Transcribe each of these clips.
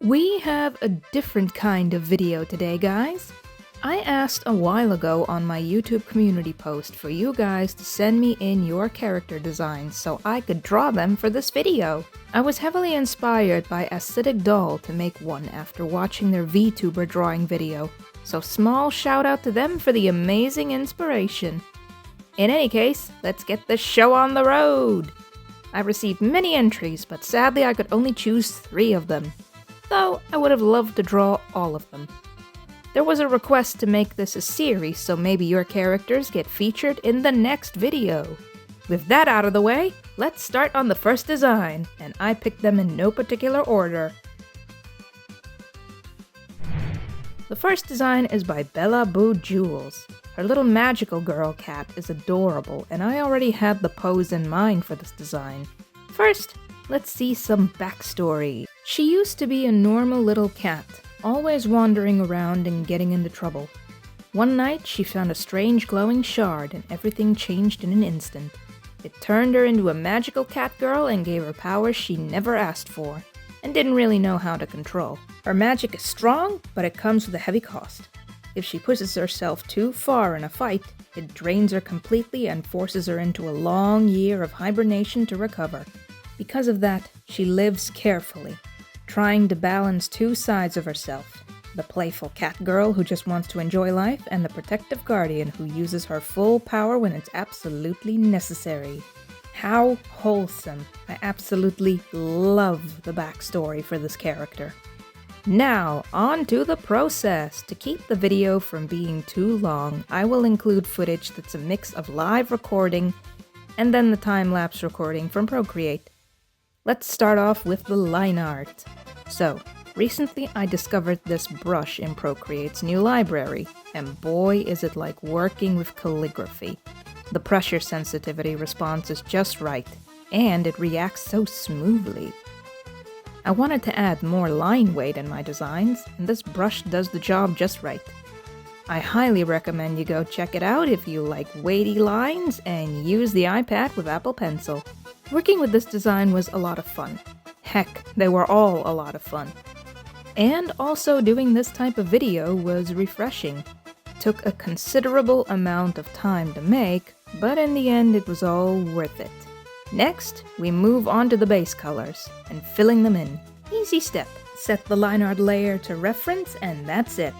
We have a different kind of video today, guys. I asked a while ago on my YouTube community post for you guys to send me in your character designs so I could draw them for this video. I was heavily inspired by Acidic Doll to make one after watching their VTuber drawing video, so small shout out to them for the amazing inspiration. In any case, let's get this show on the road! I received many entries, but sadly I could only choose 3 of them. Though I would have loved to draw all of them. There was a request to make this a series, so maybe your characters get featured in the next video. With that out of the way, let's start on the first design, and I picked them in no particular order. The first design is by Bella Boo Jules. Her little magical girl cat is adorable, and I already had the pose in mind for this design. First, let's see some backstory. She used to be a normal little cat, always wandering around and getting into trouble. One night, she found a strange glowing shard and everything changed in an instant. It turned her into a magical cat girl and gave her powers she never asked for, and didn't really know how to control. Her magic is strong, but it comes with a heavy cost. If she pushes herself too far in a fight, it drains her completely and forces her into a long year of hibernation to recover. Because of that, she lives carefully, trying to balance 2 sides of herself. The playful cat girl who just wants to enjoy life, and the protective guardian who uses her full power when it's absolutely necessary. How wholesome! I absolutely love the backstory for this character. Now, on to the process. To keep the video from being too long, I will include footage that's a mix of live recording and then the time-lapse recording from Procreate. Let's start off with the line art. So, recently I discovered this brush in Procreate's new library, and boy is it like working with calligraphy. The pressure sensitivity response is just right, and it reacts so smoothly. I wanted to add more line weight in my designs, and this brush does the job just right. I highly recommend you go check it out if you like weighty lines and use the iPad with Apple Pencil. Working with this design was a lot of fun. Heck, they were all a lot of fun. And also doing this type of video was refreshing. Took a considerable amount of time to make, but in the end it was all worth it. Next, we move on to the base colors and filling them in. Easy step. Set the line art layer to reference and that's it.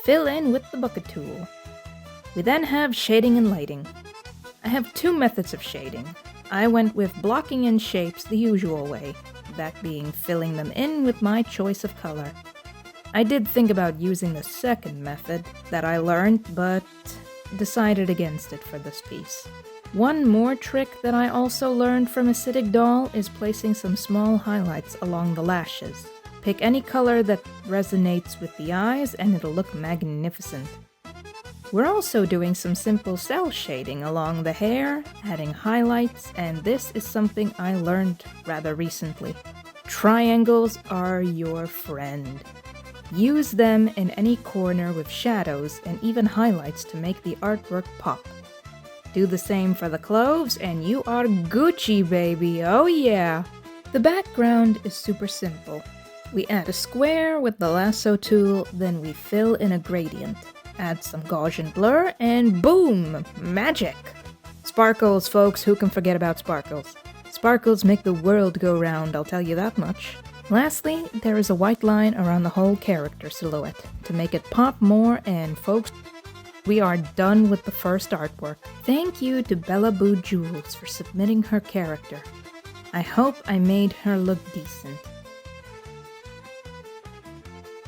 Fill in with the bucket tool. We then have shading and lighting. I have 2 methods of shading. I went with blocking in shapes the usual way, that being filling them in with my choice of color. I did think about using the second method that I learned, but decided against it for this piece. One more trick that I also learned from Acidic Doll is placing some small highlights along the lashes. Pick any color that resonates with the eyes and it'll look magnificent. We're also doing some simple cell shading along the hair, adding highlights, and this is something I learned rather recently. Triangles are your friend. Use them in any corner with shadows and even highlights to make the artwork pop. Do the same for the clothes and you are Gucci, baby, oh yeah! The background is super simple. We add a square with the lasso tool, then we fill in a gradient. Add some Gaussian blur, and boom! Magic! Sparkles, folks, who can forget about sparkles? Sparkles make the world go round, I'll tell you that much. Lastly, there is a white line around the whole character silhouette to make it pop more, and folks, we are done with the first artwork. Thank you to Bella Boo Jules for submitting her character. I hope I made her look decent.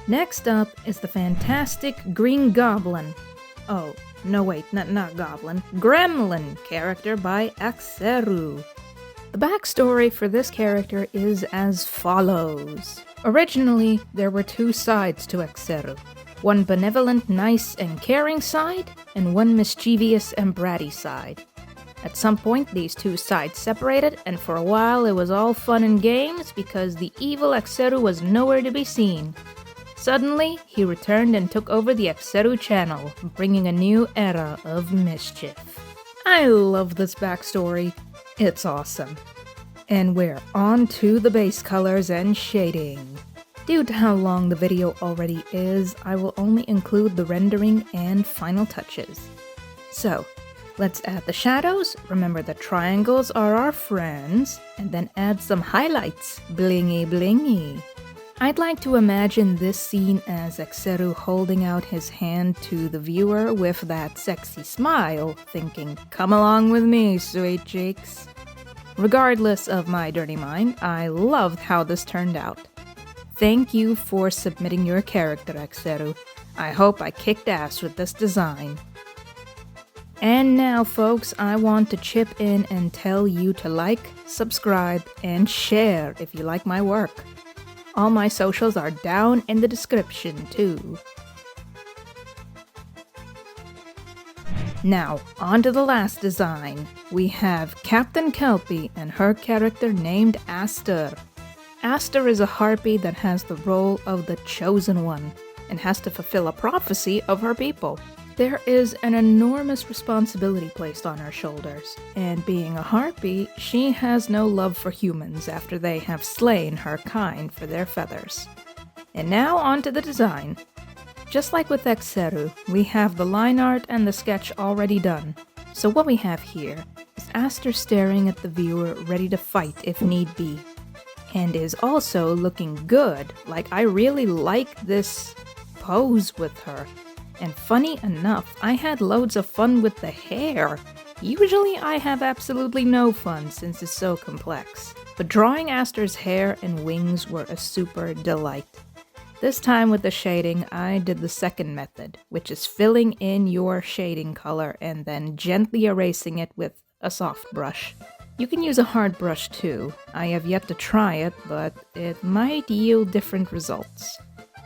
Next up is the fantastic Green Goblin. Oh, no wait, not Goblin. Gremlin character by Axeru. The backstory for this character is as follows. Originally, there were 2 sides to Axeru. One benevolent, nice, and caring side, and one mischievous and bratty side. At some point, these 2 sides separated, and for a while it was all fun and games because the evil Axeru was nowhere to be seen. Suddenly, he returned and took over the Axeru channel, bringing a new era of mischief. I love this backstory. It's awesome. And we're on to the base colors and shading. Due to how long the video already is, I will only include the rendering and final touches. So, let's add the shadows, remember the triangles are our friends, and then add some highlights, blingy blingy. I'd like to imagine this scene as Exeru holding out his hand to the viewer with that sexy smile, thinking, "Come along with me, sweet cheeks." Regardless of my dirty mind, I loved how this turned out. Thank you for submitting your character, Exeru. I hope I kicked ass with this design. And now, folks, I want to chip in and tell you to like, subscribe, and share if you like my work. All my socials are down in the description, too. Now, on to the last design. We have Captain Kelpie and her character named Aster. Aster is a harpy that has the role of the chosen one and has to fulfill a prophecy of her people. There is an enormous responsibility placed on her shoulders, and being a harpy, she has no love for humans after they have slain her kind for their feathers. And now on to the design. Just like with Exeru, we have the line art and the sketch already done. So what we have here is Aster staring at the viewer ready to fight if need be. And is also looking good, like I really like this pose with her. And funny enough, I had loads of fun with the hair. Usually I have absolutely no fun since it's so complex. But drawing Aster's hair and wings were a super delight. This time with the shading, I did the second method, which is filling in your shading color and then gently erasing it with a soft brush. You can use a hard brush too. I have yet to try it, but it might yield different results.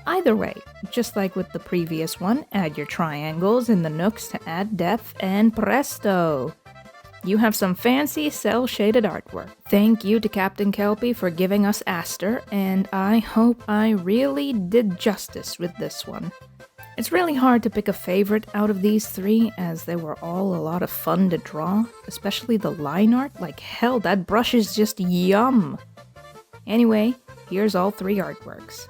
Either way, just like with the previous one, add your triangles in the nooks to add depth, and presto! You have some fancy cel-shaded artwork. Thank you to Captain Kelpie for giving us Aster, and I hope I really did justice with this one. It's really hard to pick a favorite out of these three, as they were all a lot of fun to draw, especially the line art. Like hell, that brush is just yum! Anyway, here's all three artworks.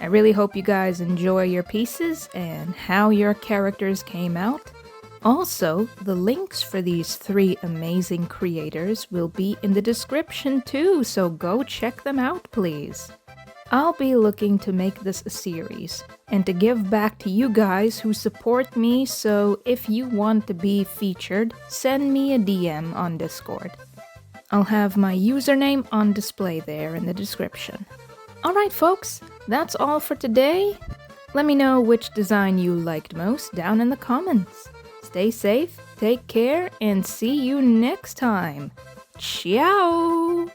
I really hope you guys enjoy your pieces and how your characters came out. Also, the links for these three amazing creators will be in the description too, so go check them out, please. I'll be looking to make this a series, and to give back to you guys who support me, so if you want to be featured, send me a DM on Discord. I'll have my username on display there in the description. Alright folks, that's all for today. Let me know which design you liked most down in the comments. Stay safe, take care, and see you next time. Ciao!